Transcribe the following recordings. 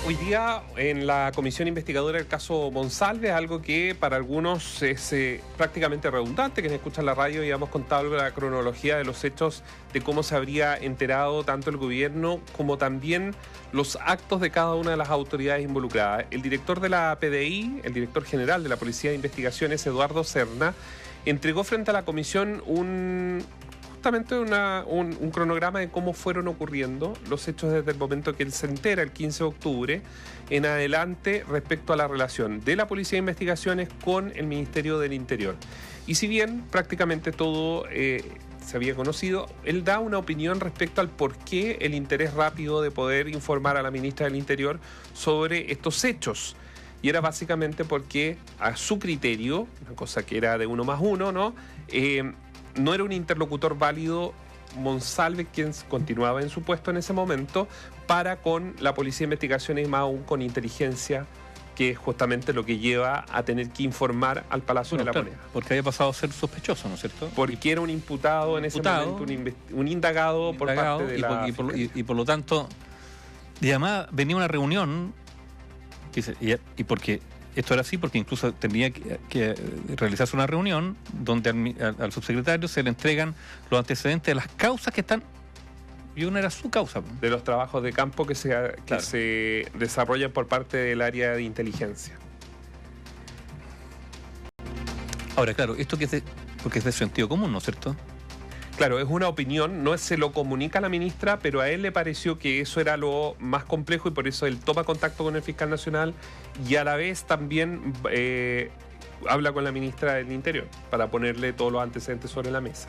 Hoy día en la comisión investigadora del caso Monsalve, algo que para algunos es prácticamente redundante, quienes escuchan la radio y hemos contado la cronología de los hechos, de cómo se habría enterado tanto el gobierno como también los actos de cada una de las autoridades involucradas. El director de la PDI, el director general de la Policía de Investigaciones, Eduardo Serna, entregó frente a la comisión justamente un cronograma de cómo fueron ocurriendo los hechos desde el momento que él se entera, el 15 de octubre, en adelante respecto a la relación de la Policía de Investigaciones con el Ministerio del Interior. Y si bien prácticamente todo se había conocido, él da una opinión respecto al por qué el interés rápido de poder informar a la ministra del Interior sobre estos hechos. Y era básicamente porque, a su criterio, una cosa que era de 1 más 1, ¿no? No era un interlocutor válido Monsalve, quien continuaba en su puesto en ese momento, para con la Policía de Investigaciones y más aún con inteligencia, que es justamente lo que lleva a tener que informar al Palacio de la Moneda. Porque había pasado a ser sospechoso, ¿no es cierto? Porque era un imputado en ese momento, un indagado por parte de la... Y por lo tanto, y además venía una reunión, y porque... Esto era así porque incluso tenía que realizarse una reunión donde al subsecretario se le entregan los antecedentes de las causas que están... Y una era su causa. De los trabajos de campo que se desarrollan por parte del área de inteligencia. Ahora, claro, esto porque es de sentido común, ¿no es cierto? Claro, es una opinión, no se lo comunica a la ministra, pero a él le pareció que eso era lo más complejo y por eso él toma contacto con el fiscal nacional y a la vez también habla con la ministra del Interior para ponerle todos los antecedentes sobre la mesa.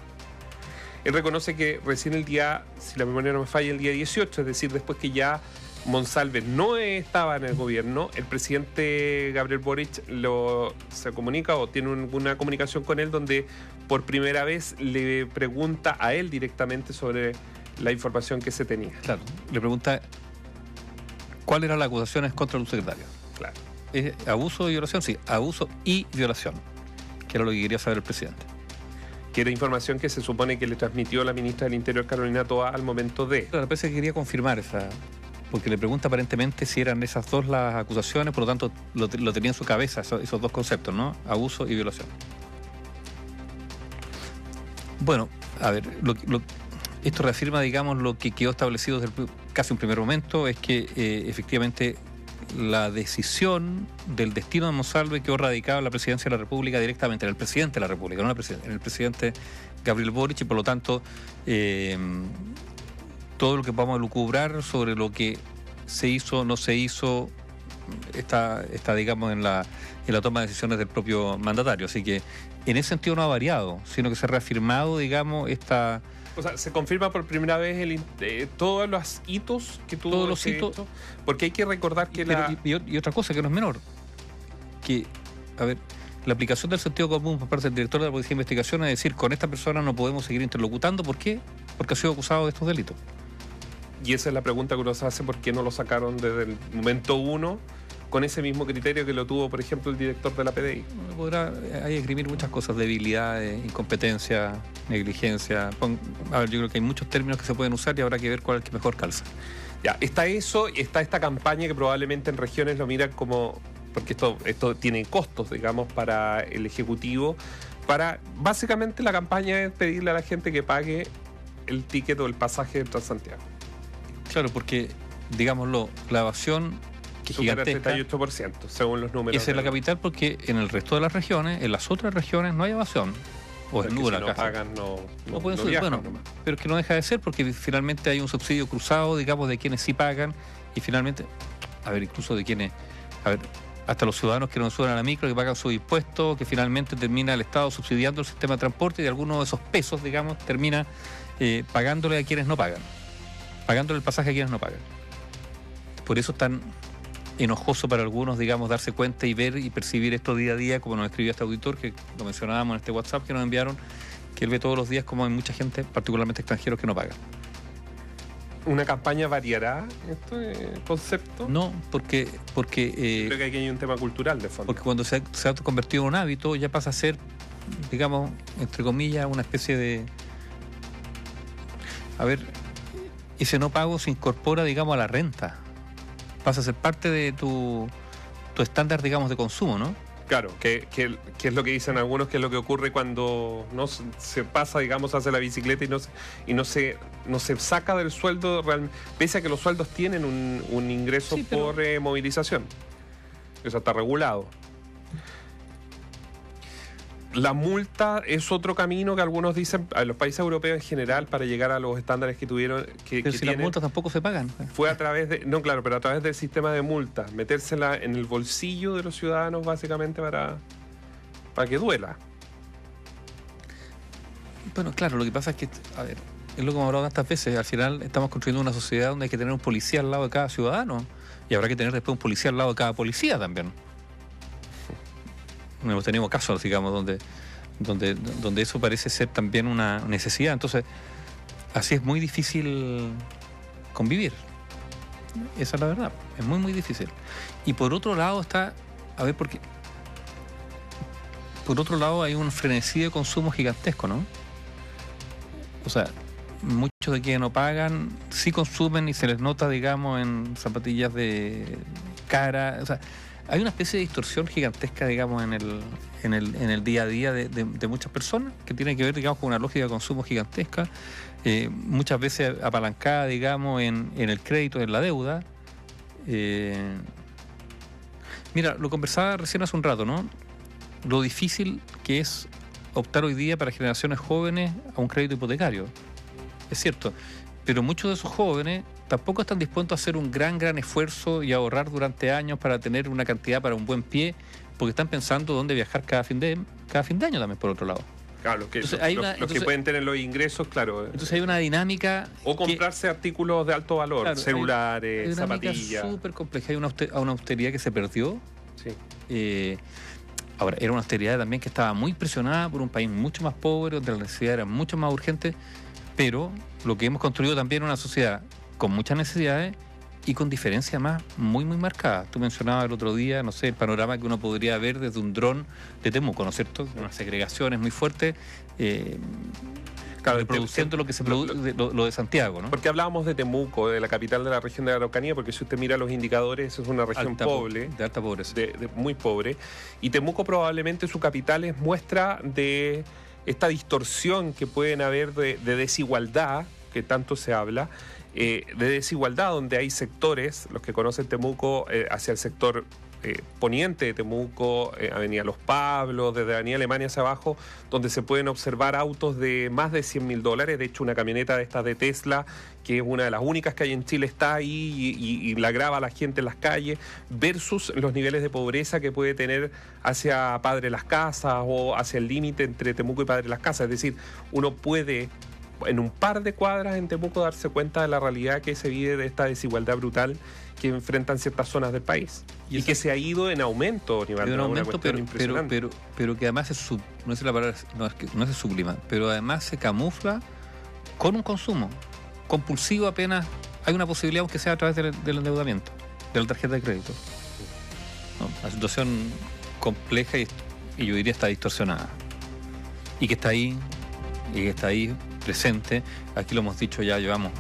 Él reconoce que recién el día, si la memoria no me falla, el día 18, es decir, después que ya Monsalve no estaba en el gobierno, el presidente Gabriel Boric se comunica o tiene una comunicación con él donde por primera vez le pregunta a él directamente sobre la información que se tenía. Claro, le pregunta cuáles eran las acusaciones contra el subsecretario. Claro. ¿Es abuso o violación? Sí, abuso y violación, que era lo que quería saber el presidente. Que era información que se supone que le transmitió la ministra del Interior, Carolina Toa, al momento de... Claro, parece que quería confirmar esa... Porque le pregunta aparentemente si eran esas dos las acusaciones, por lo tanto lo tenía en su cabeza, esos dos conceptos, ¿no? Abuso y violación. Bueno, a ver, esto reafirma, digamos, lo que quedó establecido desde casi un primer momento, es que efectivamente la decisión del destino de Monsalve quedó radicada en la presidencia de la República directamente, en el presidente de la República, no en el presidente Gabriel Boric, y por lo tanto... todo lo que vamos a lucubrar sobre lo que se hizo, no se hizo, está digamos, en la toma de decisiones del propio mandatario. Así que en ese sentido no ha variado, sino que se ha reafirmado, digamos, esta... O sea, se confirma por primera vez todos los hitos que tuvo. Todos los hitos. Hecho, porque hay que recordar que y otra cosa que no es menor, que, a ver, la aplicación del sentido común por parte del director de la Policía de Investigación es decir, con esta persona no podemos seguir interlocutando. ¿Por qué? Porque ha sido acusado de estos delitos. Y esa es la pregunta que uno se hace, ¿por qué no lo sacaron desde el momento 1 con ese mismo criterio que lo tuvo, por ejemplo, el director de la PDI? Podrá esgrimir muchas cosas, debilidades, incompetencia, negligencia. A ver, yo creo que hay muchos términos que se pueden usar y habrá que ver cuál es el que mejor calza. Ya, está eso, y está esta campaña que probablemente en regiones lo miran como... Porque esto tiene costos, digamos, para el Ejecutivo. Básicamente la campaña es pedirle a la gente que pague el ticket o el pasaje de Transantiago. Claro, porque, digámoslo, la evasión que supera gigantesca, el 38%, según los números. Esa es la capital, porque en el resto de las regiones, en las otras regiones, no hay evasión. O es nula. Si no pagan, no pueden subir. Bueno, pero es que no deja de ser, porque finalmente hay un subsidio cruzado, digamos, de quienes sí pagan, y finalmente, a ver, incluso de quienes, a ver, hasta los ciudadanos que no suben a la micro, que pagan sus impuestos, que finalmente termina el Estado subsidiando el sistema de transporte y de algunos de esos pesos, digamos, termina pagándole a quienes no pagan. Pagándole el pasaje a quienes no pagan. Por eso es tan enojoso para algunos, digamos, darse cuenta y ver y percibir esto día a día, como nos escribió este auditor, que lo mencionábamos en este WhatsApp que nos enviaron, que él ve todos los días como hay mucha gente, particularmente extranjeros, que no pagan. ¿Una campaña variará este concepto? No, porque creo que aquí hay un tema cultural de fondo. Porque cuando se ha convertido en un hábito, ya pasa a ser, digamos, entre comillas, una especie de... A ver, ese no pago se incorpora, digamos, a la renta. pasa a ser parte de tu estándar, digamos, de consumo, ¿no? Claro, que es lo que dicen algunos, que es lo que ocurre cuando no se pasa, digamos, hacia la bicicleta y no se saca del sueldo, pese a que los sueldos tienen un ingreso sí, por movilización. Eso está regulado. La multa es otro camino que algunos dicen, a los países europeos en general, para llegar a los estándares que tuvieron. Pero si las multas tampoco se pagan. Fue a través de, no claro, pero a través del sistema de multas, metérsela en el bolsillo de los ciudadanos básicamente para que duela. Bueno, claro, lo que pasa es que, a ver, es lo que hemos hablado tantas veces, al final estamos construyendo una sociedad donde hay que tener un policía al lado de cada ciudadano y habrá que tener después un policía al lado de cada policía también. Hemos tenido casos, digamos, donde eso parece ser también una necesidad. Entonces, así es muy difícil convivir. Esa es la verdad. Es muy, muy difícil. Y por otro lado está, a ver, porque por otro lado hay un frenesí de consumo gigantesco, ¿no? O sea, muchos de quienes no pagan sí consumen y se les nota, digamos, en zapatillas de cara. O sea, hay una especie de distorsión gigantesca, digamos, en el día a día de muchas personas, que tiene que ver, digamos, con una lógica de consumo gigantesca, muchas veces apalancada, digamos, en el crédito, en la deuda. Mira, lo conversaba recién hace un rato, ¿no? Lo difícil que es optar hoy día para generaciones jóvenes a un crédito hipotecario. Es cierto, pero muchos de esos jóvenes tampoco están dispuestos a hacer un gran esfuerzo y ahorrar durante años para tener una cantidad para un buen pie, porque están pensando dónde viajar cada fin de año también, por otro lado. Claro, los que pueden tener los ingresos, claro. Entonces hay una dinámica... O comprarse artículos de alto valor, claro, celulares, hay zapatillas. Hay una dinámica súper compleja, hay una austeridad que se perdió. Sí. Ahora, era una austeridad también que estaba muy presionada por un país mucho más pobre, donde la necesidad era mucho más urgente, pero lo que hemos construido también es una sociedad con muchas necesidades y con diferencias más muy, muy marcadas. Tú mencionabas el otro día, no sé, el panorama que uno podría ver desde un dron de Temuco, ¿no es cierto? Unas segregaciones muy fuertes, claro, reproduciendo lo que se produce, lo de Santiago, ¿no? Porque hablábamos de Temuco, de la capital de la región de la Araucanía, porque si usted mira los indicadores, es una región pobre. De alta pobreza. Muy pobre. Y Temuco probablemente su capital es muestra de esta distorsión que pueden haber de desigualdad, que tanto se habla, de desigualdad, donde hay sectores, los que conocen Temuco, hacia el sector poniente de Temuco, Avenida Los Pablos, desde Avenida Alemania hacia abajo, donde se pueden observar autos de más de $100.000. De hecho, una camioneta de estas de Tesla, que es una de las únicas que hay en Chile, está ahí y la graba la gente en las calles, versus los niveles de pobreza que puede tener hacia Padre Las Casas o hacia el límite entre Temuco y Padre Las Casas. Es decir, uno puede en un par de cuadras en Temuco darse cuenta de la realidad que se vive, de esta desigualdad brutal que enfrentan ciertas zonas del país y que se ha ido en aumento, pero que además no sé la palabra, no se sublima, pero además se camufla con un consumo compulsivo. Apenas hay una posibilidad, aunque sea a través del endeudamiento, de la tarjeta de crédito. No, la situación compleja y yo diría está distorsionada y que está ahí presente. Aquí lo hemos dicho, ya llevamos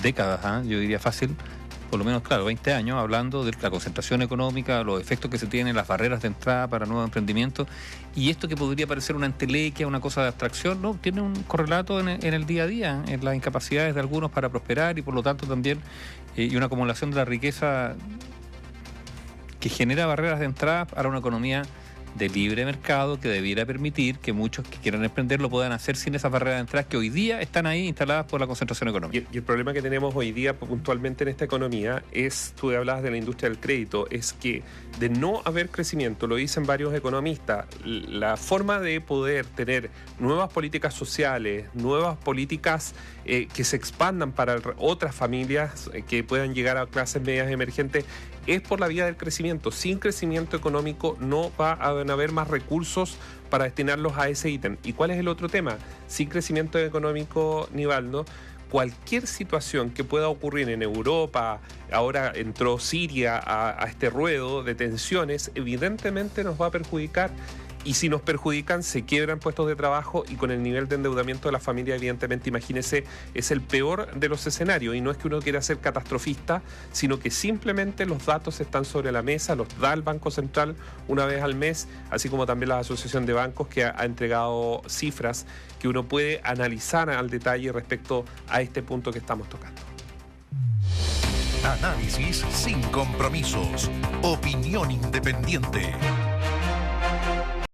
décadas, yo diría fácil, por lo menos, claro, 20 años, hablando de la concentración económica, los efectos que se tienen, las barreras de entrada para nuevos emprendimientos, y esto que podría parecer una entelequia, una cosa de abstracción, no, tiene un correlato en el día a día, en las incapacidades de algunos para prosperar y por lo tanto también y una acumulación de la riqueza que genera barreras de entrada para una economía de libre mercado que debiera permitir que muchos que quieran emprender lo puedan hacer sin esas barreras de entrada que hoy día están ahí instaladas por la concentración económica. Y el problema que tenemos hoy día puntualmente en esta economía es, tú hablabas de la industria del crédito, es que de no haber crecimiento, lo dicen varios economistas, la forma de poder tener nuevas políticas sociales, nuevas políticas que se expandan para otras familias que puedan llegar a clases medias emergentes, es por la vía del crecimiento. Sin crecimiento económico no va a haber más recursos para destinarlos a ese ítem. ¿Y cuál es el otro tema? Sin crecimiento económico, Nivaldo, cualquier situación que pueda ocurrir en Europa, ahora entró Siria a este ruedo de tensiones, evidentemente nos va a perjudicar. Y si nos perjudican, se quiebran puestos de trabajo y con el nivel de endeudamiento de la familia, evidentemente, imagínese, es el peor de los escenarios. Y no es que uno quiera ser catastrofista, sino que simplemente los datos están sobre la mesa, los da el Banco Central una vez al mes, así como también la Asociación de Bancos, que ha entregado cifras que uno puede analizar al detalle respecto a este punto que estamos tocando. Análisis sin compromisos. Opinión independiente.